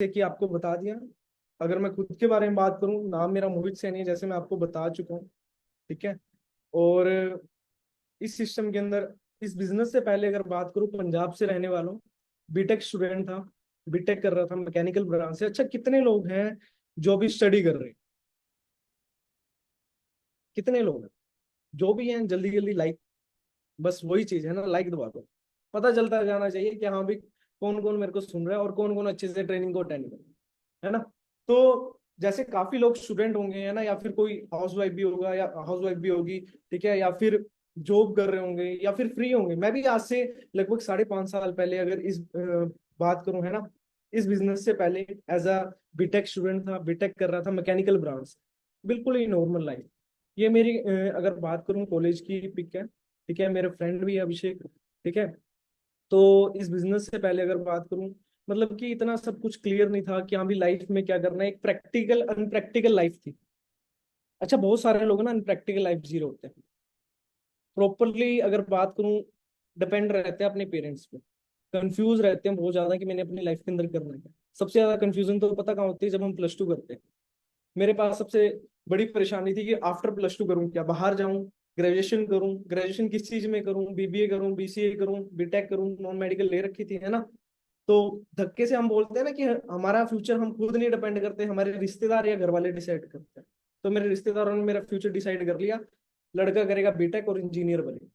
कि आपको बता दिया। अगर मैं खुद के बारे में बात करूं, नाम मेरा मोहित सैनी है, जैसे मैं आपको बता चुका हूँ। ठीक है। और इस सिस्टम के अंदर, इस बिजनेस से पहले अगर बात करूं, पंजाब से रहने वाला हूं, बीटेक स्टूडेंट था। बीटेक कर रहा था मैकेनिकल ब्रांच से। अच्छा, कितने लोग हैं जो भी स्टडी कर रहे हैं? कितने लोग हैं? जो भी हैं जल्दी जल्दी लाइक, बस वही चीज है ना, लाइक दबा दो। पता चलता जाना चाहिए कि हाँ भी कौन कौन मेरे को सुन रहा है और कौन कौन अच्छे से ट्रेनिंग को अटेंड कर रहा है ना। तो जैसे काफी लोग स्टूडेंट होंगे, है ना, या फिर कोई हाउस वाइफ भी होगा या हाउस वाइफ भी होगी। ठीक है, या फिर जॉब कर रहे होंगे या फिर फ्री होंगे। मैं भी आज से लगभग 5.5 साल पहले अगर इस बात करूं, है ना, इस बिजनेस से पहले एज अ बीटेक स्टूडेंट था, बीटेक कर रहा था मैकेनिकल ब्रांच। बिल्कुल ही नॉर्मल लाइफ। ये मेरी अगर बात करूं कॉलेज की पिक है। ठीक है, मेरे फ्रेंड भी है अभिषेक। ठीक है। तो इस बिजनेस से पहले अगर बात करूं, मतलब कि इतना सब कुछ क्लियर नहीं था कि हाँ भी लाइफ में क्या करना है। एक प्रैक्टिकल अनप्रैक्टिकल लाइफ थी। अच्छा, बहुत सारे लोग ना अनप्रैक्टिकल लाइफ जी रहे होते हैं। प्रॉपरली अगर बात करूं, डिपेंड रहते हैं अपने पेरेंट्स पे। कंफ्यूज रहते हैं बहुत ज्यादा कि मैंने अपनी लाइफ के अंदर करना है क्या। सबसे ज्यादा कंफ्यूजन तो पता कहाँ होती है, जब हम प्लस 2 करते हैं। मेरे पास सबसे बड़ी परेशानी थी कि आफ्टर प्लस 2 करूं क्या, बाहर जाऊं, ग्रेजुएशन करूं, ग्रेजुएशन किस चीज में करूं, बीबीए करूं, बीसीए करूं, बीटेक करूं, नॉन मेडिकल ले रखी थी, है ना। तो धक्के से हम बोलते हैं ना कि हमारा फ्यूचर हम खुद नहीं डिपेंड करते, हमारे रिश्तेदार या घर वाले डिसाइड करते हैं। तो मेरे रिश्तेदारों ने मेरा फ्यूचर डिसाइड कर लिया, लड़का करेगा बीटेक और इंजीनियर बनेगा।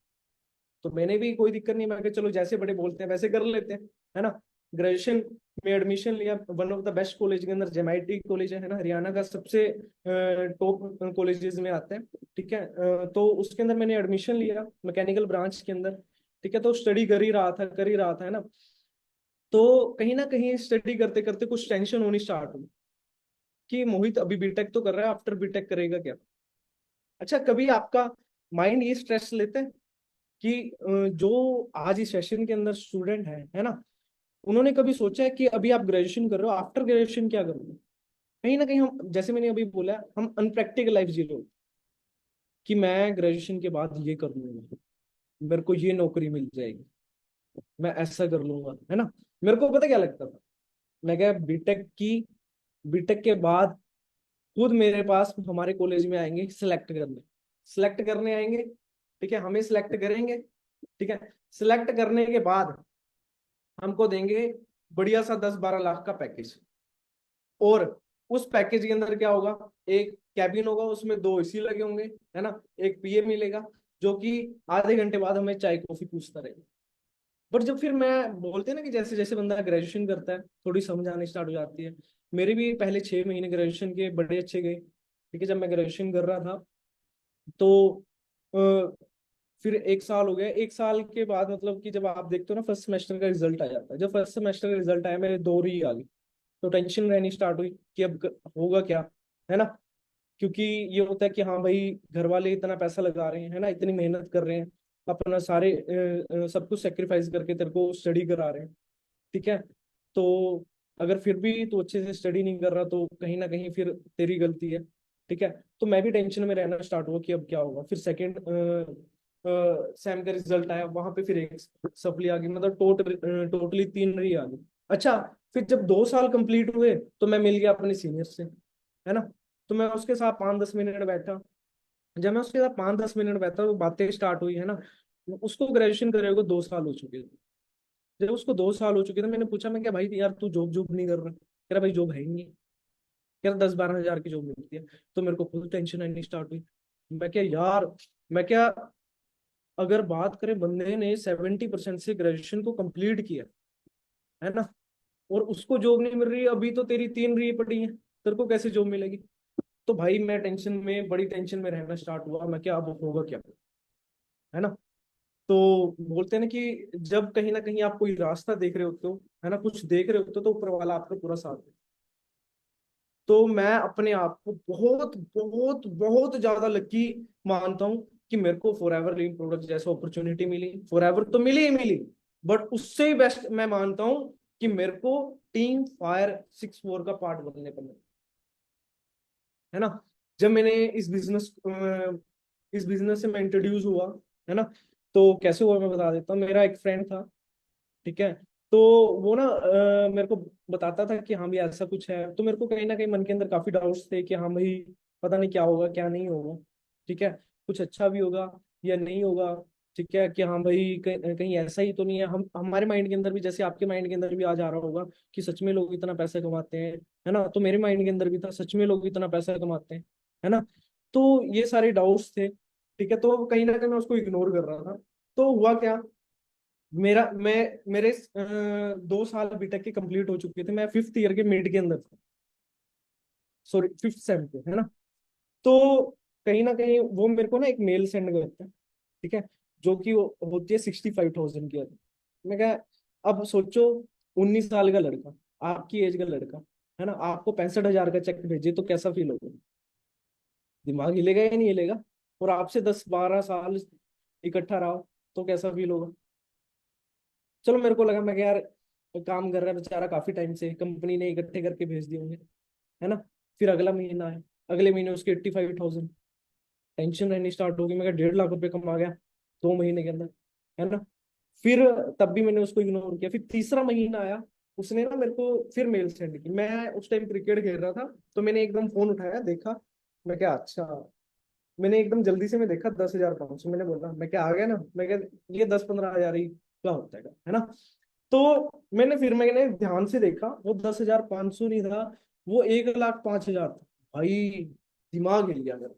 तो मैंने भी कोई दिक्कत नहीं, मैं जैसे बड़े बोलते हैं वैसे कर लेते हैं, है ना। ग्रेजुएशन में एडमिशन लिया one of the best college के अंदर, जेमआईटी कॉलेज है ना, हरियाणा का सबसे टॉप कॉलेजेस में आते हैं। ठीक है। तो उसके अंदर मैंने एडमिशन लिया मैकेनिकल ब्रांच के अंदर। ठीक है। तो स्टडी कर ही रहा था, है ना। तो कहीं ना कहीं स्टडी करते करते कुछ टेंशन होनी स्टार्ट हुई कि मोहित अभी बीटेक तो कर रहा है, आफ्टर बीटेक करेगा क्या। अच्छा, कभी आपका माइंड ये स्ट्रेस लेते हैं कि जो आज इस सेशन के अंदर स्टूडेंट है ना, उन्होंने कभी सोचा है कि अभी आप ग्रेजुएशन कर रहे हो, आफ्टर ग्रेजुएशन क्या करोगे। कहीं ना कहीं हम, जैसे मैंने अभी बोला, हम अनप्रैक्टिकल लाइफ जी रहे हो कि मैं ग्रेजुएशन के बाद ये कर लूंगा, मेरे को ये नौकरी मिल जाएगी, मैं ऐसा कर लूंगा, है ना। मेरे को पता क्या लगता था, मैं क्या बीटेक के बाद खुद मेरे पास हमारे कॉलेज में आएंगे सिलेक्ट करने आएंगे। ठीक है, हमें सिलेक्ट करेंगे। ठीक है। सिलेक्ट करने के बाद हमको देंगे बढ़िया सा 10-12 लाख का पैकेज। और उस पैकेज के अंदर क्या होगा, एक कैबिन होगा, उसमें 2 एसी लगे होंगे, है ना। एक पीए मिलेगा जो कि आधे घंटे बाद हमें चाय कॉफी पूछता रहेगा। बट जब फिर मैं बोलते हैं ना कि जैसे जैसे बंदा ग्रेजुएशन करता है, थोड़ी समझ आनी स्टार्ट हो जाती है। मेरे भी पहले 6 महीने ग्रेजुएशन के बड़े अच्छे गए। ठीक है, जब मैं ग्रेजुएशन कर रहा था तो फिर 1 साल हो गया। 1 साल के बाद मतलब कि जब आप देखते हो ना, फर्स्ट सेमेस्टर का रिजल्ट आ जाता है। जब फर्स्ट सेमेस्टर का रिजल्ट आया, मेरे 2 री आ गई। तो टेंशन रहनी स्टार्ट हुई कि अब होगा क्या, है ना। क्योंकि ये होता है कि हाँ भाई, घर वाले इतना पैसा लगा रहे हैं, है ना, इतनी मेहनत कर रहे हैं, अपना सारे सब कुछ सेक्रीफाइस करके तेरे को स्टडी करा रहे हैं। ठीक है। तो अगर फिर भी तू अच्छे से स्टडी नहीं कर रहा तो कहीं ना कहीं फिर तेरी गलती है। ठीक है। तो मैं भी टेंशन में रहना स्टार्ट हुआ कि अब क्या होगा। फिर सेकंड सेम का रिजल्ट आया, वहां पे फिर एक सप्ली आ गई, मतलब टोटली 3 री आ गई। अच्छा, फिर जब 2 साल कंप्लीट हुए तो मैं मिल गया अपने सीनियर से, है ना। तो मैं उसके साथ 5-10 मिनट बैठा। जब मैं उसके साथ 5-10 मिनट बैठा तो बातें स्टार्ट हुई, है ना। उसको ग्रेजुएशन करे हुए 2 साल हो चुके थे। जब उसको 2 साल हो चुके थे, मैंने पूछा, मैं क्या भाई यार तू जॉब जॉब नहीं कर रहा, कह रहा भाई जॉब है ही नहीं। कह रहा 10-12 हजार की जॉब मिलती है। तो मेरे को खुद टेंशन आनी स्टार्ट हुई। मैं क्या यार, मैं क्या, अगर बात करें, बंदे ने 70% से ग्रेजुएशन को कंप्लीट किया, है ना, और उसको जॉब नहीं मिल रही है, अभी तो तेरी 3 री पड़ी है, तेरे को कैसे जॉब मिलेगी। तो भाई मैं टेंशन में, बड़ी टेंशन में रहना स्टार्ट हुआ। मैं क्या, अब होगा क्या, है ना। तो बोलते हैं ना कि जब कहीं ना कहीं आप कोई रास्ता देख रहे होते हो, है ना, कुछ देख रहे होते हो, तो ऊपर वाला आपका पूरा साथ दे। तो मैं अपने आप को बहुत बहुत बहुत ज्यादा लकी मानता हूँ कि मेरे को फॉर एवर लिविंग प्रोडक्ट जैसे अपॉर्चुनिटी मिली। फॉर एवर तो मिली ही मिली, बट उससे भी बेस्ट मैं मानता हूँ कि मेरे को टीम फायर 6 4 का पार्ट बनने को मिला, है ना। जब मैंने इस बिजनेस से मैं इंट्रोड्यूस हुआ, है ना, तो कैसे हुआ मैं बता देता हूँ। मेरा एक फ्रेंड था। ठीक है। तो वो ना मेरे को बताता था कि हाँ भी ऐसा कुछ है, तो मेरे को कहीं ना कहीं मन के अंदर काफी डाउट्स थे कि हाँ भाई पता नहीं क्या होगा क्या नहीं होगा। ठीक है, कुछ अच्छा भी होगा या नहीं होगा। ठीक है कि हाँ भाई कहीं कहीं ऐसा ही तो नहीं है, हम हमारे माइंड के अंदर भी, जैसे आपके माइंड के अंदर भी आ जा रहा होगा कि सच में लोग इतना पैसा कमाते हैं, है ना, तो मेरे माइंड के अंदर भी था सच में लोग इतना पैसा कमाते हैं, है ना। तो ये सारे डाउट्स थे। ठीक है, तो कहीं ना कहीं मैं उसको इग्नोर कर रहा था। तो हुआ क्या, मेरे 2 साल बीटेक के कंप्लीट हो चुके थे, मैं 5th ईयर के मिड के अंदर था, सॉरी 5th सेम पे, है ना। तो कहीं ना कहीं वो मेरे को ना एक मेल सेंड करता है, ठीक है, जो कि वो होती है 65,000 की। मैं क्या, अब सोचो, 19 साल का लड़का, आपकी एज का लड़का, है ना, आपको 65,000 का चेक भेजे तो कैसा फील होगा? दिमाग हिलेगा या नहीं हिलेगा? और आपसे 10-12 साल इकट्ठा रहा हो तो कैसा फील होगा? चलो मेरे को लगा, मैं क्या यार, काम कर रहा है बेचारा काफी टाइम से, कंपनी ने इकट्ठे करके भेज दिए होंगे, है ना। फिर अगला महीना है, अगले महीने उसके 85,000। टेंशन रहनी स्टार्ट होगी, मैं 1.5 लाख रुपए कमा गया 2 महीने के अंदर, है ना। फिर तब भी मैंने उसको इग्नोर किया। फिर तीसरा महीना आया, उसने ना मेरे को फिर मेल सेंड की। मैं उस टाइम क्रिकेट खेल रहा था, तो मैंने एकदम फोन उठाया, देखा, मैं क्या अच्छा, मैंने एकदम जल्दी से मैं देखा 10,500। मैंने बोला, मैं क्या आ गया ना, मैं क्या ये 10-15 हजार ही क्या होता है ना। तो मैंने ध्यान से देखा, वो 10,500 नहीं था, वो 1,05,000 था। भाई दिमाग हिल गया मेरा।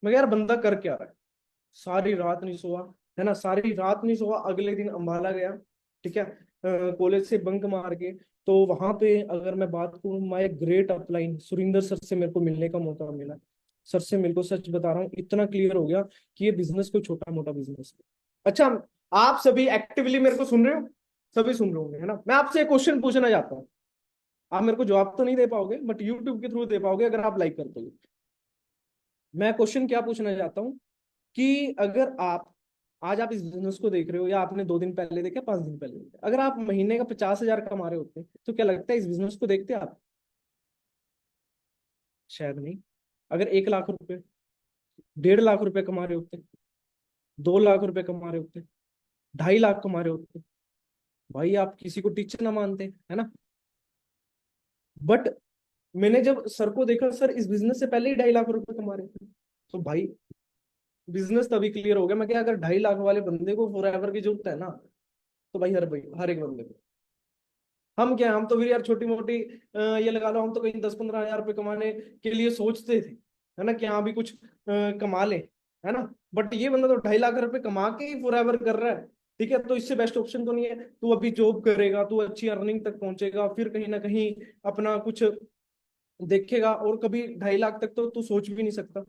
मैं यार बंदा कर क्या रहा है, सारी रात नहीं सोआ, है ना, सारी रात नहीं सोआ। अगले दिन अंबाला गया, ठीक है, कॉलेज से बंक मार के। तो वहां पे अगर मैं बात करूँ, my great upline Surinder sir से मेरे को मिलने का मौका मिला। सर से मेरे को सच बता रहा हूँ, इतना क्लियर हो गया कि ये बिजनेस कोई छोटा मोटा बिजनेस है। अच्छा, आप सभी एक्टिवली मेरे को सुन रहे हो? सभी सुन रहे होंगे, है ना। मैं आपसे एक क्वेश्चन पूछना चाहता हूँ, आप मेरे को जवाब तो नहीं दे पाओगे, बट यूट्यूब के थ्रू दे पाओगे अगर आप लाइक करते हो। मैं क्वेश्चन क्या पूछना चाहता हूँ कि अगर आप आज आप इस बिजनेस को देख रहे हो, या आपने 2 दिन पहले देखा, 5 दिन पहले देखा, अगर आप महीने का 50,000 कमा रहे होते तो क्या लगता है इस बिजनेस को देखते आप? शायद नहीं। अगर 1 लाख रुपए, 1.5 लाख रुपए कमा रहे होते, 2 लाख रुपए कमा रहे होते, 2.5 लाख कमा रहे होते, भाई आप किसी को टीचर ना मानते, है ना। बट मैंने जब सर को देखा, सर इस बिजनेस से पहले ही 2.5 लाख रुपए कमा रहे थे, तो भाई बिजनेस तभी क्लियर हो गया। मैं क्या, अगर 2.5 लाख वाले बंदे को फॉर एवर की जरूरत है ना, तो भाई हर एक बंदे को। हम क्या, हम तो फिर यार छोटी मोटी ये लगा लो, हम तो कहीं 10-15 हजार रुपये कमाने के लिए सोचते थे, है ना, कि हाँ भी कुछ कमा ले, है ना। बट ये बंदा तो 2.5 लाख रुपए कमा के ही फॉर एवर कर रहा है। ठीक है, तो इससे बेस्ट ऑप्शन तो नहीं है। तू अभी जॉब करेगा, तू अच्छी अर्निंग तक पहुंचेगा, फिर कहीं ना कहीं अपना कुछ देखेगा, और कभी 2.5 लाख तक तो तू सोच भी नहीं सकता।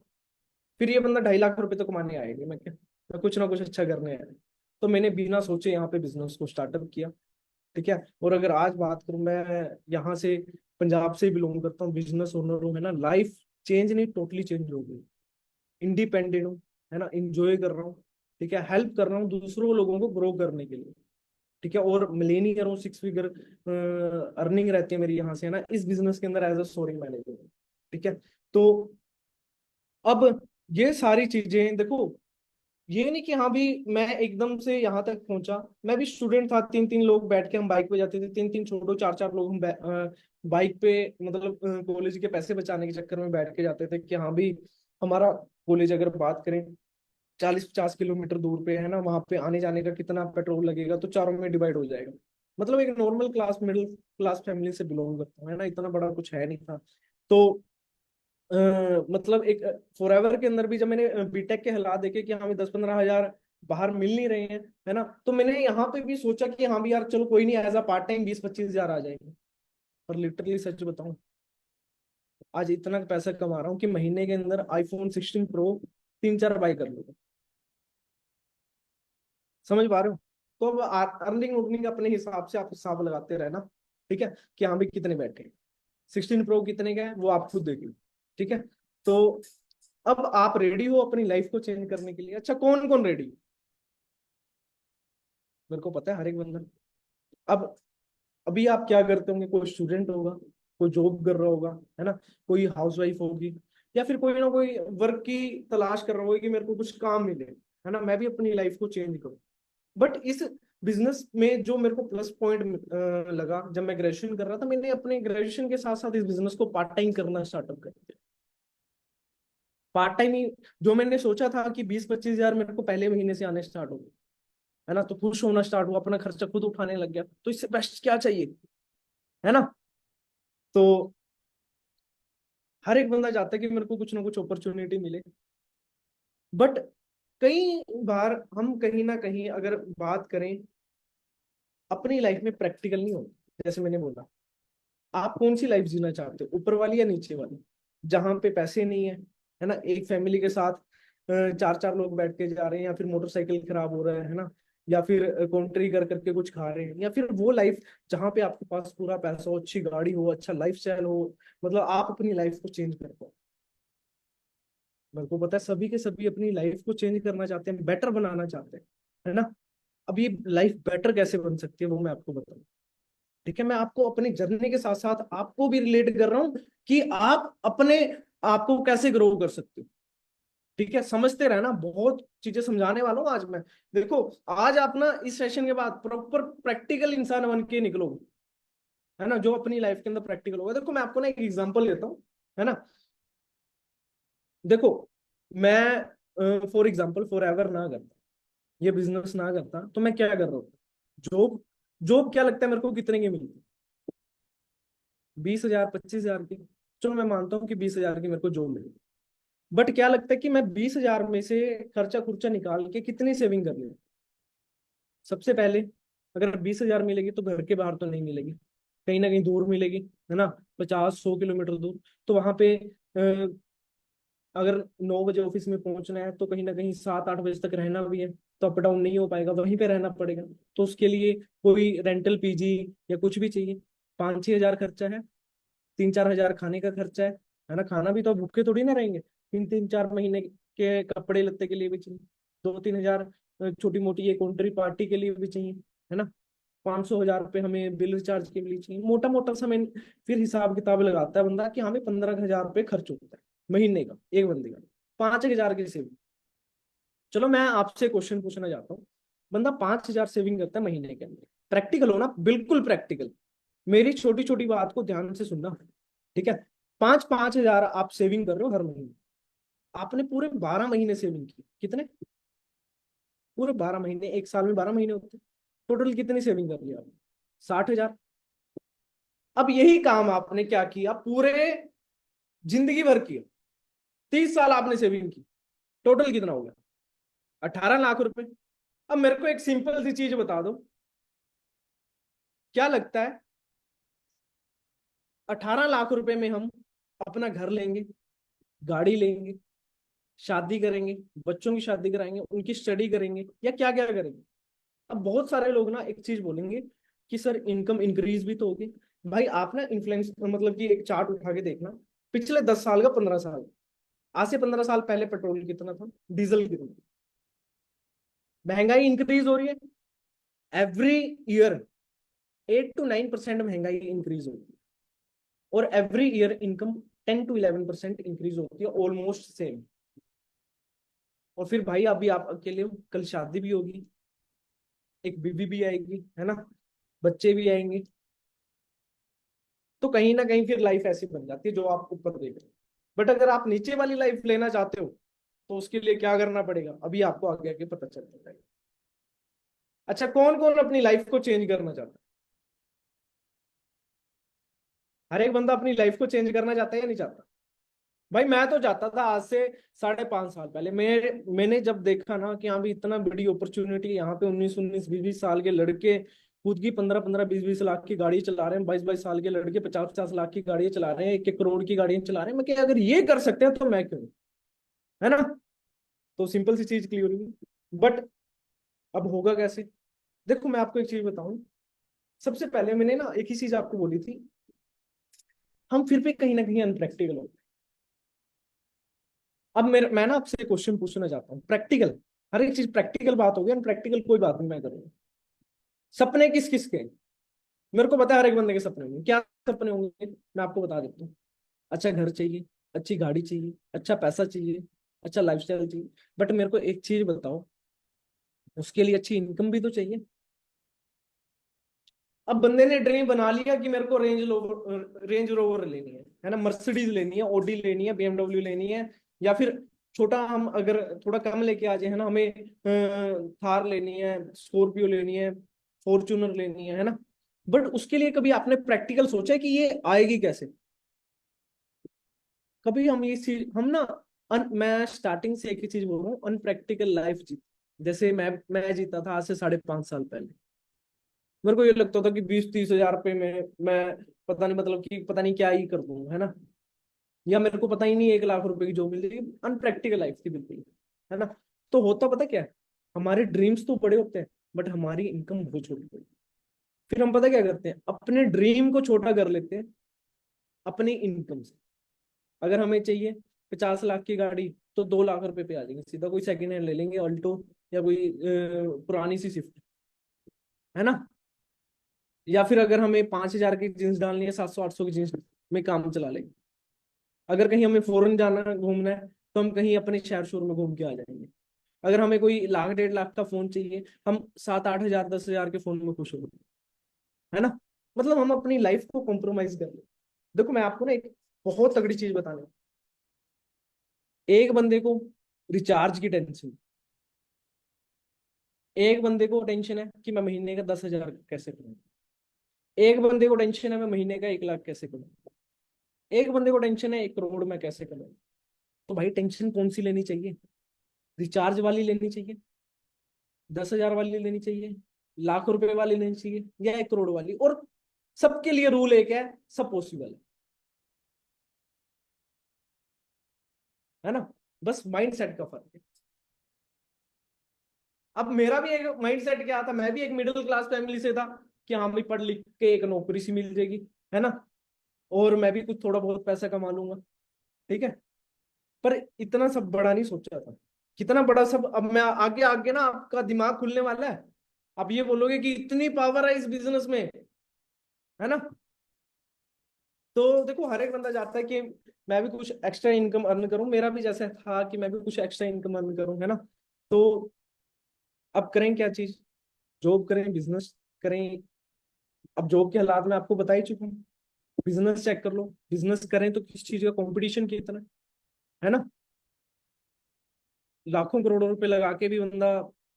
फिर ये बंदा 2.5 लाख रुपए तो कमाने आएगा, मैं कुछ ना कुछ अच्छा करने आया। तो मैंने बिना सोचे यहाँ पे बिजनेस को स्टार्टअप किया। ठीक है, और अगर आज बात करूं, मैं यहाँ से पंजाब से बिलोंग करता हूँ, बिजनेस ओनर हूँ, है ना। लाइफ चेंज नहीं, टोटली चेंज हो गई। इंडिपेंडेंट हूँ, है ना, इंजॉय कर रहा हूँ। ठीक है, हेल्प कर रहा हूँ दूसरों लोगों को ग्रो करने के लिए। ठीक है, और मिलेनियर हूँ, 6 फिगर अर्निंग रहती है मेरी यहाँ से, है ना, इस बिजनेस के अंदर एज अ स्टोरी मैनेजर। ठीक है, तो अब ये सारी चीजें देखो, ये नहीं कि हाँ भी मैं एकदम से यहाँ तक पहुंचा। मैं भी स्टूडेंट था, 3-3 लोग बैठ के हम बाइक पे जाते थे, 3-3 छोटो 4-4 लोग हम बाइक पे, मतलब कॉलेज के पैसे बचाने के चक्कर में बैठ के जाते थे कि हाँ भी हमारा कॉलेज अगर बात करें 40-50 किलोमीटर दूर पे है ना, वहां पे आने जाने का कितना पेट्रोल लगेगा, तो चारों में डिवाइड हो जाएगा। मतलब एक normal class, middle class family से बिलोंग करता हूँ, है ना, इतना बड़ा कुछ है नहीं था। तो अ, मतलब एक फॉरएवर के अंदर भी जब मैंने बीटेक के हालात देखे कि हाँ भी 10-15 हजार बाहर मिल नहीं रहे हैं, है ना, तो मैंने यहाँ पे भी सोचा कि हाँ भी यार चलो कोई नहीं, एज अ पार्ट टाइम 20-25 हजार आ जाएंगे। पर लिटरली सच बताऊं, आज इतना पैसा कमा रहा हूँ कि महीने के अंदर iPhone 16 Pro 3-4 बाई कर लूंगा। समझ पा रहे हो? तो अब अर्निंग उर्निंग अपने हिसाब से आप हिसाब लगाते रहना। ठीक है, कि हाँ भी कितने बैठे, 16 Pro कितने का है वो आप खुद देखिए। ठीक है, तो अब आप रेडी हो अपनी लाइफ को चेंज करने के लिए? अच्छा, कौन कौन रेडी? मेरे को पता है हर एक बंदा। अब अभी आप क्या करते होंगे, कोई स्टूडेंट होगा, कोई जॉब कर रहा होगा, है ना, कोई हाउसवाइफ होगी, या फिर कोई ना कोई वर्क की तलाश कर रहा होगा कि मेरे को कुछ काम मिले, है ना, मैं भी अपनी लाइफ को चेंज करूँ। बट इस बिजनेस में जो मेरे को प्लस पॉइंट लगा जब मैं ग्रेजुएशन कर रहा था, मैंने अपने ग्रेजुएशन के साथ साथ इस बिजनेस को पार्ट टाइम करना स्टार्टअप कर दिया। पार्ट टाइम ही, जो मैंने सोचा था कि 20-25 हजार मेरे को पहले महीने से आने स्टार्ट हो गए, है ना, तो खुश होना स्टार्ट हुआ, अपना खर्चा खुद उठाने लग गया, तो इससे बेस्ट क्या चाहिए, है ना। तो हर एक बंदा चाहता है कि मेरे को कुछ ना कुछ अपॉर्चुनिटी मिले, बट कई बार हम कहीं ना कहीं अगर बात करें अपनी लाइफ में प्रैक्टिकल नहीं होती। जैसे मैंने बोला, आप कौन सी लाइफ जीना चाहते हो, ऊपर वाली या नीचे वाली, जहां पे पैसे नहीं है ना, एक फैमिली के साथ चार चार लोग बैठ के जा रहे हैं, या फिर मोटरसाइकिल खराब हो रहा है ना, या फिर कॉन्ट्री कर करके कुछ खा रहे हैं, या फिर वो लाइफ जहां पे आपके पास पूरा पैसा हो, अच्छी गाड़ी हो, अच्छा लाइफ स्टाइल हो, मतलब आप अपनी लाइफ को चेंज कर पाओ। मेरे को पता है सभी के सभी अपनी लाइफ को चेंज करना चाहते हैं, बेटर बनाना चाहते हैं, है ना। अब ये लाइफ बेटर कैसे बन सकती है वो मैं आपको बताऊं। ठीक है, मैं आपको अपनी जर्नी के साथ साथ आपको भी रिलेट कर रहा हूँ कि आप अपने आप को कैसे ग्रो कर सकते हो। ठीक है, समझते रहना, बहुत चीजें समझाने वाला हूँ आज मैं। देखो, आज आप ना इस सेशन के बाद प्रॉपर प्रैक्टिकल इंसान बन के निकलोगे, है ना, जो अपनी लाइफ के अंदर प्रैक्टिकल होगा। देखो, मैं आपको ना एक एग्जांपल देता हूँ, है ना। देखो, मैं फॉर एग्जांपल फॉर एवर ना करता, ये बिजनेस ना करता, तो मैं क्या कर रहा हूँ, जॉब। जॉब क्या लगता है मेरे को कितने की मिलती, 20 हजार 25 हजार की। चलो मैं मानता हूँ कि 20 हजार की मेरे को जॉब मिली, बट क्या लगता है कि मैं 20 हजार में से खर्चा खुर्चा निकाल के कितनी सेविंग कर लूँ। सबसे पहले, अगर 20 हजार मिलेगी तो घर के बाहर तो नहीं मिलेगी, कहीं ना कहीं दूर मिलेगी, है ना, 50-100 किलोमीटर दूर। तो वहां पे अगर 9 बजे ऑफिस में पहुंचना है तो कहीं ना कहीं 7-8 बजे तक रहना भी है, तो अप डाउन नहीं हो पाएगा, वहीं पे रहना पड़ेगा। तो उसके लिए कोई रेंटल पीजी या कुछ भी चाहिए, 5-6 हजार खर्चा है, 3-4 हजार खाने का खर्चा है ना, खाना भी तो भूखे थोड़ी ना रहेंगे, 3-3-4 महीने के कपड़े लत्ते के लिए भी चाहिए, 2-3 हजार छोटी मोटी एक कॉन्ट्री पार्टी के लिए भी चाहिए, है ना, 500 हजार रुपये हमें बिल रिचार्ज के लिए चाहिए, मोटा मोटा सा मैं फिर हिसाब किताब लगाता है बंदा कि हमें 15 हजार रुपये खर्च होता है महीने का एक बंदे का, 5 हजार की सेविंग। चलो मैं आपसे क्वेश्चन पूछना चाहता हूँ, बंदा 5 हजार सेविंग करता है महीने के अंदर, प्रैक्टिकल हो ना, बिल्कुल प्रैक्टिकल, मेरी छोटी छोटी बात को ध्यान से सुनना। ठीक है, 5-5 हजार आप सेविंग कर रहे हो हर महीने, आपने पूरे 12 महीने सेविंग की, कितने, पूरे 12 महीने, एक साल में 12 महीने होते हैं, टोटल कितनी सेविंग कर लिया आपने, 60 हजार। अब यही काम आपने क्या किया, पूरे जिंदगी भर किया, 30 साल आपने सेविंग की, टोटल कितना हो गया, 18 लाख रुपए। अब मेरे को एक सिंपल सी चीज बता दो, क्या लगता है 18 लाख रुपए में हम अपना घर लेंगे, गाड़ी लेंगे, शादी करेंगे, बच्चों की शादी कराएंगे, उनकी स्टडी करेंगे, या क्या क्या करेंगे। अब बहुत सारे लोग ना एक चीज बोलेंगे कि सर इनकम इंक्रीज भी तो होगी। भाई आप ना इन्फ्लुएंस मतलब कि एक चार्ट उठा के देखना, पिछले 10 साल का, 15 साल, आज से 15 साल पहले पेट्रोल कितना था, डीजल कितना था, महंगाई इंक्रीज हो रही है, एवरी ईयर 8-9% महंगाई इंक्रीज होती है, और एवरी ईयर इनकम 10-11% इंक्रीज होती है, ऑलमोस्ट सेम। और फिर भाई अभी आप अकेले हो, कल शादी भी होगी, एक बीवी भी आएगी, है ना, बच्चे भी आएंगे, तो कहीं ना कहीं फिर लाइफ ऐसी बन जाती है जो आप ऊपर देख रहे हो। बट अगर आप नीचे वाली लाइफ लेना चाहते हो तो उसके लिए क्या करना पड़ेगा, अभी आपको आगे आगे पता चल जाएगा। अच्छा, कौन कौन अपनी लाइफ को चेंज करना चाहता है, हर एक बंदा अपनी लाइफ को चेंज करना चाहता है या नहीं चाहता। भाई मैं तो चाहता था आज से 5.5 साल पहले, मैंने जब देखा ना कि हाँ भी इतना बड़ी अपॉर्चुनिटी यहाँ पे, 19-19 20-20 साल के लड़के खुद की 15-15 20-20 लाख की गाड़ी चला रहे हैं, 22-22 साल के लड़के 50-50 लाख की गाड़ियां चला रहे हैं, 1-1 करोड़ की गाड़ियां चला रहे हैं, मैं क्या अगर ये कर सकते हैं तो मैं क्यों, है ना। तो सिंपल सी चीज क्लियर हुई, बट अब होगा कैसे। देखो मैं आपको एक चीज बताऊं, सबसे पहले मैंने ना एक ही चीज आपको बोली थी, हम फिर भी कहीं ना कहीं अनप्रैक्टिकल हो। अब मैं ना आपसे क्वेश्चन पूछना चाहता हूँ, प्रैक्टिकल, हर एक चीज प्रैक्टिकल बात होगी, अनप्रैक्टिकल कोई बात नहीं मैं करूंगा। सपने किस किस के हैं? मेरे को पता है हर एक बंदे के सपने होंगे, क्या सपने होंगे मैं आपको बता देता हूँ। अच्छा घर चाहिए, अच्छी गाड़ी चाहिए, अच्छा पैसा चाहिए, अच्छा लाइफस्टाइल चाहिए, बट मेरे को एक चीज बताओ, उसके लिए अच्छी इनकम भी तो चाहिए, अब बंदे ने ड्रीम बना लिया कि मेरे को रेंज रोवर लेनी है ना, मर्सिडीज लेनी है, ऑडी लेनी है, BMW लेनी है, या फिर छोटा हम अगर थोड़ा कम लेके आ जाए, है ना, हमें थार लेनी है, स्कॉर्पियो लेनी है, फॉर्च्यूनर लेनी है ना। बट उसके लिए कभी आपने प्रैक्टिकल सोचा है कि ये आएगी कैसे? कभी हम ये चीज हम ना मैं स्टार्टिंग से एक ही चीज बोल रहा हूँ, अनप्रैक्टिकल लाइफ जी। जैसे मैं जीता था आज से 5.5 साल पहले। मेरे को ये लगता था कि 20-30 हजार रुपए में मैं पता नहीं, मतलब कि पता नहीं क्या ही कर दूंगा, है ना। या मेरे को पता ही नहीं 1 लाख रुपए की जॉब मिल जाएगी। अनप्रैक्टिकल लाइफ थी बिल्कुल, है ना। तो होता पता क्या है, हमारे ड्रीम्स तो बड़े होते हैं बट हमारी इनकम बहुत छोटी होती है। फिर हम पता क्या करते हैं, अपने ड्रीम को छोटा कर लेते हैं अपनी इनकम से। अगर हमें चाहिए 50 लाख की गाड़ी, तो 2 लाख रुपए पे आ जाएंगे सीधा, कोई सेकंड हैंड ले लेंगे, ऑल्टो या कोई पुरानी सी स्विफ्ट, है ना। या फिर अगर हमें 5 हजार की जींस डालनी है, 700-800 की जींस में काम चला लेंगे। अगर कहीं हमें फॉरेन जाना है, घूमना है, तो हम कहीं अपने शहर शोर में घूम के आ जाएंगे। अगर हमें कोई 1 लाख 1.5 लाख का फोन चाहिए, हम 7-8 हजार 10 हजार के फोन में खुश हो गए, है ना। मतलब हम अपनी लाइफ को कॉम्प्रोमाइज कर ले। देखो मैं आपको ना एक बहुत तगड़ी चीज बताने, एक बंदे को रिचार्ज की टेंशन, एक बंदे को टेंशन है कि मैं महीने का 10 हजार कैसे करूँ, एक बंदे को टेंशन है मैं महीने का 1 लाख कैसे करूँ, एक बंदे को टेंशन है 1 करोड़ में कैसे करूँ। तो भाई टेंशन कौन सी लेनी चाहिए? रिचार्ज वाली लेनी चाहिए, 10 हजार वाली लेनी चाहिए, लाख रुपए वाली लेनी चाहिए, या 1 करोड़ वाली? और सबके लिए रूल एक है, सब पॉसिबल है ना। बस माइंड सेट का फर्क है। अब मेरा भी एक माइंड सेट क्या था, मैं भी एक मिडिल क्लास फैमिली से था कि हाँ भाई पढ़ लिख के एक नौकरी सी मिल जाएगी, है ना, और मैं भी कुछ थोड़ा बहुत पैसा कमा लूंगा, ठीक है। पर इतना सब बड़ा नहीं सोचा था। कितना बड़ा सब, अब मैं आगे आगे ना आपका दिमाग खुलने वाला है। आप ये बोलोगे कि इतनी पावर है इस बिजनेस में, है ना। तो देखो हर एक बंदा चाहता है कि मैं भी कुछ एक्स्ट्रा इनकम अर्न करूं, मेरा भी जैसा था कि मैं भी कुछ एक्स्ट्रा इनकम अर्न करूं, है ना। तो अब करें क्या चीज, जॉब करें, बिजनेस करें? अब जॉब के हालात में आपको बता ही चुका हूँ। बिजनेस चेक कर लो, बिजनेस करें तो किस चीज का कंपटीशन कितना है ना। लाखों करोड़ों रुपए लगा के भी बंदा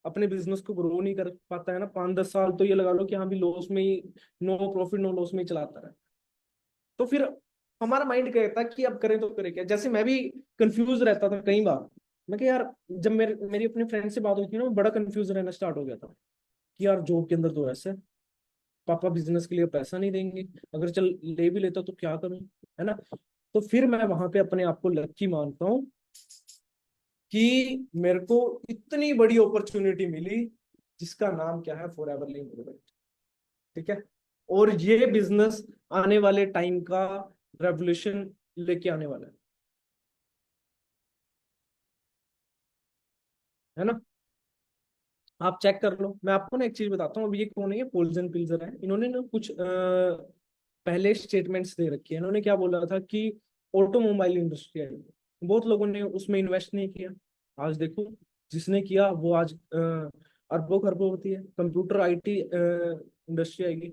अपने बिजनेस को ग्रो नहीं कर पाता है ना, 5-10 साल तो ये लगा लो कि हाँ भी लॉस में ही, नो प्रॉफिट नो लॉस में ही चलाता रहे। तो फिर हमारा माइंड कहता है कि अब करें तो करें क्या। जैसे मैं भी कंफ्यूज रहता था कई बार। मैं कि यार, जब मेरी अपने फ्रेंड से बात हुई थी ना, मैं बड़ा कंफ्यूज रहना स्टार्ट हो गया था कि यार जॉब के अंदर तो ऐसा है, पापा बिजनेस के लिए पैसा नहीं देंगे, अगर चल ले भी लेता तो क्या करूं, है ना। तो फिर मैं वहां पे अपने आप को लकी मानता हूँ कि मेरे को इतनी बड़ी अपॉर्चुनिटी मिली जिसका नाम क्या है, फॉर एवर लिविंग मोमेंट, ठीक है। और ये बिजनेस आने वाले टाइम का रेवोल्यूशन लेके आने वाला है ना। आप चेक कर लो, मैं आपको ना एक चीज बताता हूँ। अभी ये कौन है, ये पोल्सन पिल्जर है, इन्होंने ना कुछ पहले स्टेटमेंट्स दे रखी है। इन्होंने क्या बोला था कि ऑटोमोबाइल इंडस्ट्री है, बहुत लोगों ने उसमें इन्वेस्ट नहीं किया। आज देखो, जिसने किया वो आज अरबों खरबों होती है। कंप्यूटर IT इंडस्ट्री आएगी,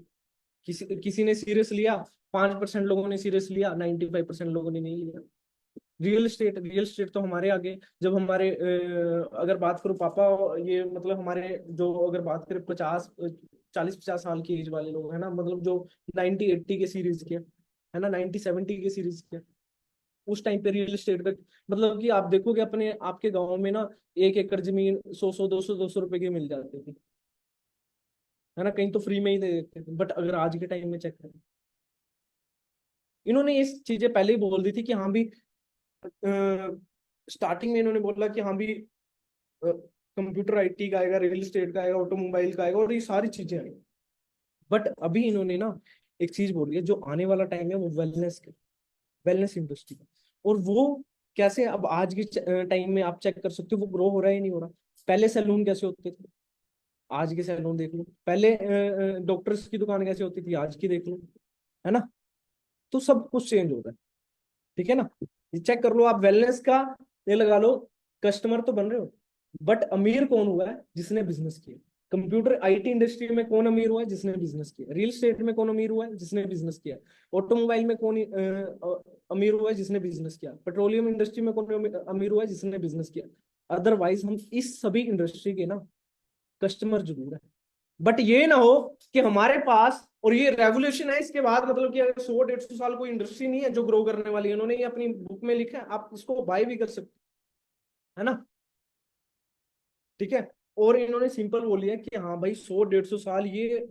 किसी किसी ने सीरियस लिया, 5% लोगों ने सीरियस लिया, 95% लोगों ने नहीं लिया। रियल एस्टेट तो हमारे आगे। जब हमारे अगर बात करूं पापा, ये मतलब हमारे जो, अगर बात करें 40-50 साल की एज वाले लोग, है ना, मतलब जो 90-80 के सीरीज के, है ना, 90-70 के सीरीज के, उस टाइम पे रियल एस्टेट पे, मतलब कि आप देखोगे अपने आपके गांव में ना 1 एकड़ जमीन 100-100 200-200 रुपए की मिल जाती थी, है ना, कहीं तो फ्री में ही दे देते थे। बट अगर आज के टाइम में चेक करें, इन्होंने ये चीजें पहले ही बोल दी थी कि हाँ भी, स्टार्टिंग में इन्होंने बोला कि हाँ भी कंप्यूटर IT का आएगा, रियल एस्टेट का आएगा, ऑटोमोबाइल का आएगा, और ये सारी चीजें आएंगी। बट अभी इन्होंने ना एक चीज बोली है, जो आने वाला टाइम है वो वेलनेस इंडस्ट्री का। और वो कैसे, अब आज के टाइम में आप चेक कर सकते हो वो ग्रो हो रहा है या नहीं हो रहा। पहले सैलून कैसे होते थे, आज के सैलून देख लो। पहले डॉक्टर्स की दुकान कैसे होती थी, आज की देख लो, है ना। तो सब कुछ चेंज हो रहा है, ठीक है ना। ये चेक कर लो आप, वेलनेस का ये लगा लो, कस्टमर तो बन रहे हो, बट अमीर कौन हुआ है, जिसने बिजनेस किया। कंप्यूटर आईटी इंडस्ट्री में कौन अमीर हुआ है? जिसने बिजनेस किया। रियल एस्टेट में कौन अमीर हुआ है? जिसने बिजनेस किया। ऑटोमोबाइल में कौन अमीर हुआ है? जिसने बिजनेस किया। पेट्रोलियम इंडस्ट्री में कौन अमीर हुआ है? जिसने बिजनेस किया। अदरवाइज हम इस सभी इंडस्ट्री के ना कस्टमर जरूर है, बट ये ना हो कि हमारे पास, और ये रेवोल्यूशन है इसके बाद, मतलब कि अगर 100-150 साल कोई इंडस्ट्री नहीं है जो ग्रो करने वाली है। उन्होंने ये अपनी बुक में लिखा है, आप इसको बाय भी कर सकते है ना, ठीक है। और इन्होंने सिंपल बोली है कि हाँ भाई 100-150 साल ये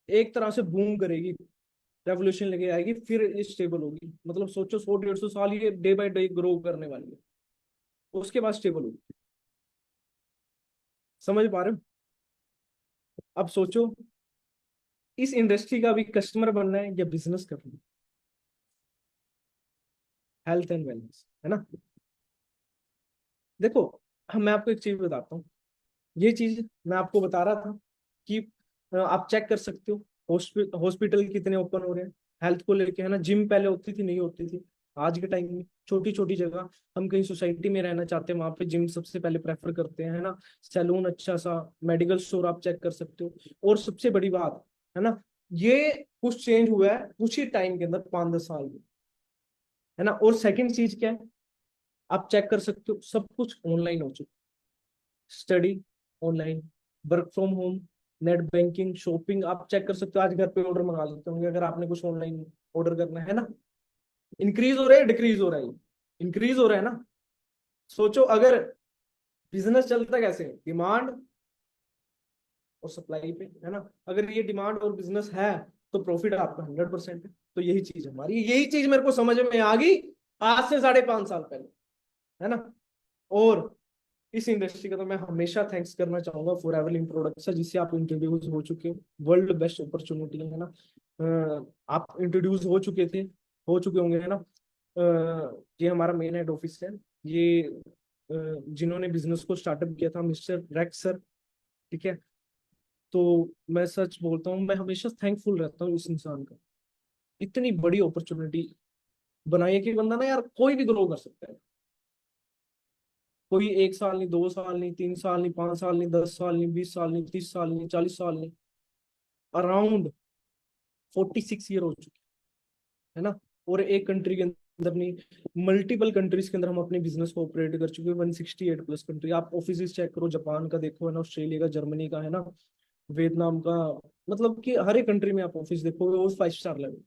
एक तरह से बूम करेगी, रेवोल्यूशन लेके आएगी, फिर ये स्टेबल होगी। मतलब सोचो 100-150 साल ये डे बाय डे ग्रो करने वाली है, उसके बाद स्टेबल होगी। समझ पा रहे हो? अब सोचो इस इंडस्ट्री का भी कस्टमर बनना है या बिजनेस करना है। हेल्थ एंड वेलनेस, है ना। देखो, हम मैं आपको एक चीज बताता हूँ। ये चीज मैं आपको बता रहा था कि आप चेक कर सकते हो हॉस्पिटल कितने ओपन हो रहे हैं हेल्थ को लेके, है ना। जिम पहले होती थी, नहीं होती थी। आज के टाइम में छोटी छोटी जगह, हम कहीं सोसाइटी में रहना चाहते हैं, वहां पे जिम सबसे पहले प्रेफर करते हैं, है ना। सैलून अच्छा सा, मेडिकल स्टोर आप चेक कर सकते हो। और सबसे बड़ी बात, है ना, ये कुछ चेंज हुआ है कुछ ही टाइम के अंदर, 5-10 साल में, है ना। और सेकंड चीज क्या है, आप चेक कर सकते हो सब कुछ ऑनलाइन हो चुका। Study online, work from home, net banking, shopping, आप चेक कर सकते हो। आज घर पे ऑर्डर मंगा लेते होंगे अगर आपने कुछ ऑनलाइन ऑर्डर करना है ना। इंक्रीज हो रहा है, डिक्रीज हो रहा है? इंक्रीज हो रहा है ना। सोचो अगर बिजनेस चलता कैसे, डिमांड और सप्लाई पे, है ना। अगर ये डिमांड और बिजनेस है तो प्रॉफिट आपका 100% है। तो यही चीज है हमारी, यही चीज मेरे को समझ में आ गई आज से 5.5 साल पहले, है ना। और इस इंडस्ट्री का तो मैं हमेशा थैंक्स करना चाहूंगा, फॉर एवर प्रोडक्ट्स, जिससे आप इंट्रोड्यूस हो चुके हो। वर्ल्ड बेस्ट अपॉर्चुनिटी है ना। आप इंट्रोड्यूस हो चुके थे, हो चुके होंगे, है ना। ये हमारा मेन हेड ऑफिस है। ये जिन्होंने बिजनेस को स्टार्टअप किया था, मिस्टर रेक्स सर, ठीक है। तो मैं सच बोलता हूँ, मैं हमेशा थैंकफुल रहता हूँ इस इंसान का। इतनी बड़ी अपॉर्चुनिटी बनाई है कि बंदा ना यार कोई भी ग्रो कर सकता है। कोई 1 साल नहीं, 2 साल नहीं, 3 साल नहीं, 5 साल नहीं, 10 साल नहीं, 20 साल नहीं, 30 साल नहीं, 40 साल नहीं, अराउंड 46 ईयर हो चुके हैं ना। और एक कंट्री के अंदर नहीं, मल्टीपल कंट्रीज के अंदर हम अपने बिजनेस को ऑपरेट कर चुके हैं। 168+ कंट्री, आप ऑफिस चेक करो, जापान का देखो, है ना, ऑस्ट्रेलिया का, जर्मनी का, है ना, वियतनाम का। मतलब कि हर एक कंट्री में आप ऑफिस देखोगे वो 5 स्टार लेवल।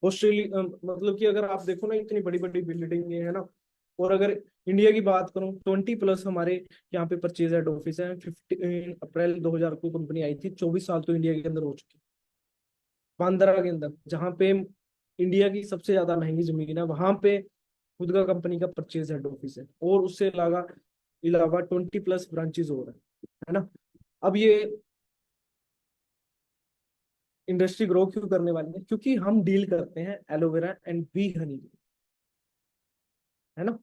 ऑस्ट्रेलिया, मतलब कि अगर आप देखो ना, इतनी बड़ी बड़ी बिल्डिंग है ना। और अगर इंडिया की बात करूं, 20+ हमारे यहाँ पे परचेज हेड ऑफिस है। 15 अप्रैल 2000 को कंपनी आई थी, 24 साल तो इंडिया के अंदर हो चुके। बांद्रा के अंदर, जहाँ पे इंडिया की सबसे ज्यादा महंगी जमीन है, वहां पे खुद का कंपनी का परचेज हेड ऑफिस है। और उससे अलावा अलावा 20+ ब्रांचेज हो रहा है ना। अब ये इंडस्ट्री ग्रो क्यों करने वाली है? क्योंकि हम डील करते हैं एलोवेरा एंड बी हनी, है ना।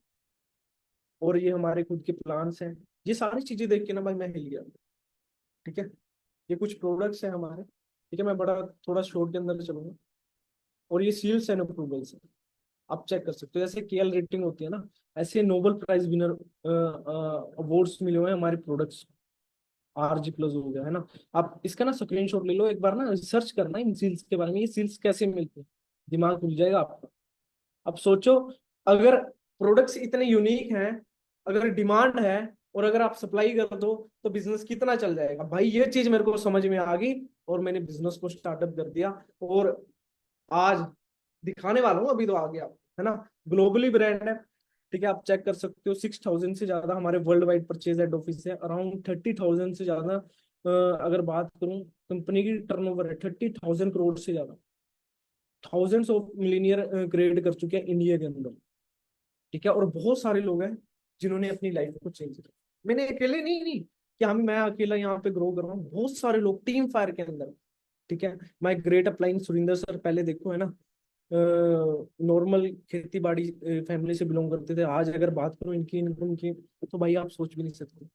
और ये हमारे खुद के प्लान्स हैं। ये सारी चीजें देख के ना भाई मैं हिल गया, ठीक है। ये कुछ प्रोडक्ट्स हैं हमारे, ठीक है। मैं बड़ा थोड़ा शॉर्ट के अंदर चलूंगा। और ये सील्स एंड अप्रूवल्स है, आप चेक कर सकते हो। जैसे केएल रेटिंग होती है ना, ऐसे नोबेल प्राइज विनर अवार्ड्स मिले हुए हैं हमारे प्रोडक्ट्स। RG+ हो गया, है ना। आप इसका ना स्क्रीनशॉट ले लो, एक बार ना रिसर्च करना इन सील्स के बारे में, ये सील्स कैसे मिलते हैं, दिमाग खुल जाएगा आपका। अब सोचो, अगर प्रोडक्ट्स इतने यूनिक हैं, अगर डिमांड है, और अगर आप सप्लाई कर दो, तो बिजनेस कितना चल जाएगा भाई। ये चीज मेरे को समझ में आ गई, और मैंने बिजनेस को स्टार्टअप कर दिया। और आज दिखाने वाला हूँ, अभी तो आ गया, है ना। ग्लोबली ब्रांड है, ठीक है। आप चेक कर सकते हो, 6,000 से ज्यादा हमारे world wide purchase head office है। अराउंड 30,000 से ज्यादा, अगर बात करूं, कंपनी की टर्नओवर है 30,000 करोड़ से ज्यादा। थाउजेंड्स ऑफ मिलीनियर क्रिएट कर चुके हैं इंडिया के अंदर, ठीक है। और बहुत सारे लोग हैं जिन्होंने अपनी लाइफ को चेंज किया। मैंने अकेले नहीं कि हम मैं अकेला यहाँ पे ग्रो कर रहा हूँ, बहुत सारे लोग टीम फायर के अंदर, ठीक है। My great upline Surinder sir, पहले देखो, है ना, नॉर्मल खेती बाड़ी फैमिली से बिलोंग करते थे। आज अगर बात करूं इनकी इनकम की, तो भाई आप सोच भी नहीं सकते,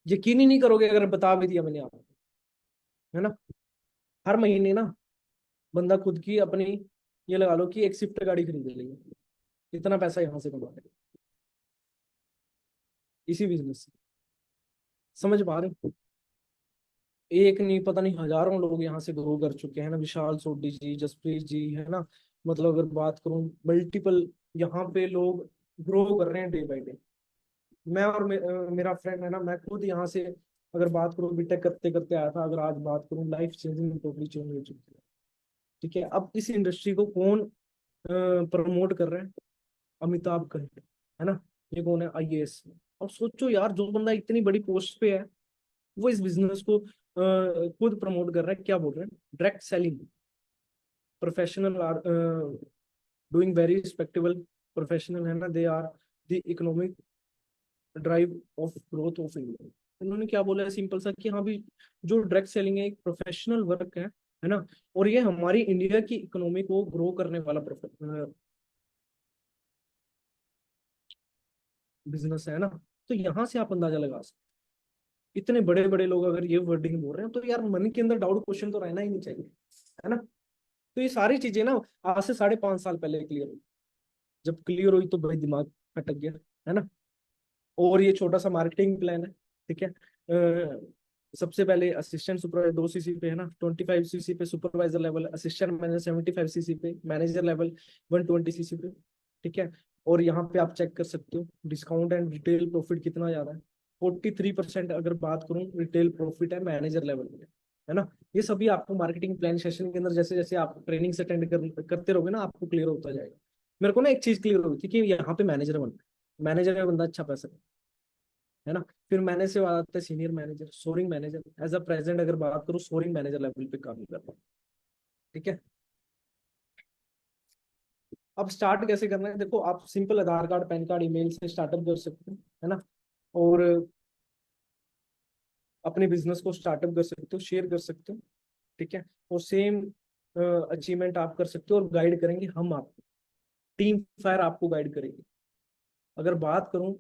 यकीन ही नहीं करोगे अगर बता भी दिया मैंने आपको, है ना। हर महीने ना बंदा खुद की अपनी, ये लगा लो कि एक स्विफ्ट गाड़ी खरीद लेगा, इतना पैसा यहाँ से कमा लेगा इसी बिजनेस से। समझ पा रहे हो? एक नहीं, पता नहीं हजारों लोग यहाँ से ग्रो कर चुके हैं ना, विशाल सोढी जी, जसप्रीत जी, है ना। मतलब अगर बात करूं, मल्टीपल यहाँ पे लोग ग्रो कर रहे हैं डे बाई डे। मैं और मेरा फ्रेंड है ना, मैं खुद यहाँ से अगर बात करूं, बीटेक करते करते आया था, अगर आज बात करूं, लाइफ चेंजिंग, टोटली चेंज हो चुकी है। ठीक है, अब इस इंडस्ट्री को कौन प्रमोट कर रहा है? अमिताभ घंट, है ना। ये कौन है? आईएएस। अब सोचो यार, जो बंदा इतनी बड़ी पोस्ट पे है, वो इस बिजनेस को खुद प्रमोट कर रहा है। क्या बोल रहे हैं? Direct selling. Professional are doing very respectable professional, है ना, they are the economic drive of growth of India. उन्होंने क्या बोला है सिंपल सा, कि हाँ भी, जो डायरेक्ट सेलिंग है एक प्रोफेशनल वर्क है ना, और ये हमारी इंडिया की इकोनॉमी को ग्रो करने वाला बिजनेस है ना। तो यहाँ से आप अंदाजा लगा सकते हैं। इतने बड़े बड़े लोग अगर ये वर्डिंग बोल रहे हैं, तो यार मन के अंदर डाउट, क्वेश्चन तो रहना ही नहीं चाहिए, है ना। तो ये सारी चीजें ना आज से 5.5 साल पहले क्लियर हुई। जब क्लियर हुई तो भाई दिमाग खटक गया, है ना। और ये छोटा सा मार्केटिंग प्लान है, ठीक है। सबसे पहले असिस्टेंट सुपरवाइजर 2 सीसी पे, है ना, 25 सीसी पे supervisor level, assistant manager 75 CC पे, मैनेजर लेवल 120 सीसी पे, ठीक है। और यहाँ पे आप चेक कर सकते हो डिस्काउंट एंड रिटेल प्रॉफिट कितना ज्यादा है। 43% अगर बात करूँ, रिटेल प्रॉफिट है मैनेजर लेवल में, है ना। ये सभी आपको मार्केटिंग प्लान सेशन के अंदर जैसे जैसे आप ट्रेनिंग से अटेंड करते रहोगे ना, आपको क्लियर होता जाएगा। मेरे को ना एक चीज क्लियर हुई थी कि यहाँ पे मैनेजर बनना, मैनेजर का बंदा अच्छा पैसा, है ना। फिर मैनेजर से बात आता है senior manager, soaring manager. As a present अगर बात करूँ, सोरिंग मैनेजर लेवल पे काम कर रहा हूँ, ठीक है। अब स्टार्ट कैसे करना है? देखो, आप सिंपल आधार कार्ड, पैन कार्ड, ईमेल से स्टार्टअप कर सकते हो, है ना। और अपने बिजनेस को स्टार्टअप कर सकते हो, शेयर कर सकते हो, ठीक है। और सेम अचीवमेंट आप कर सकते हो, और गाइड करेंगे हम आपको, टीम फायर आपको गाइड करेगी। अगर बात करूं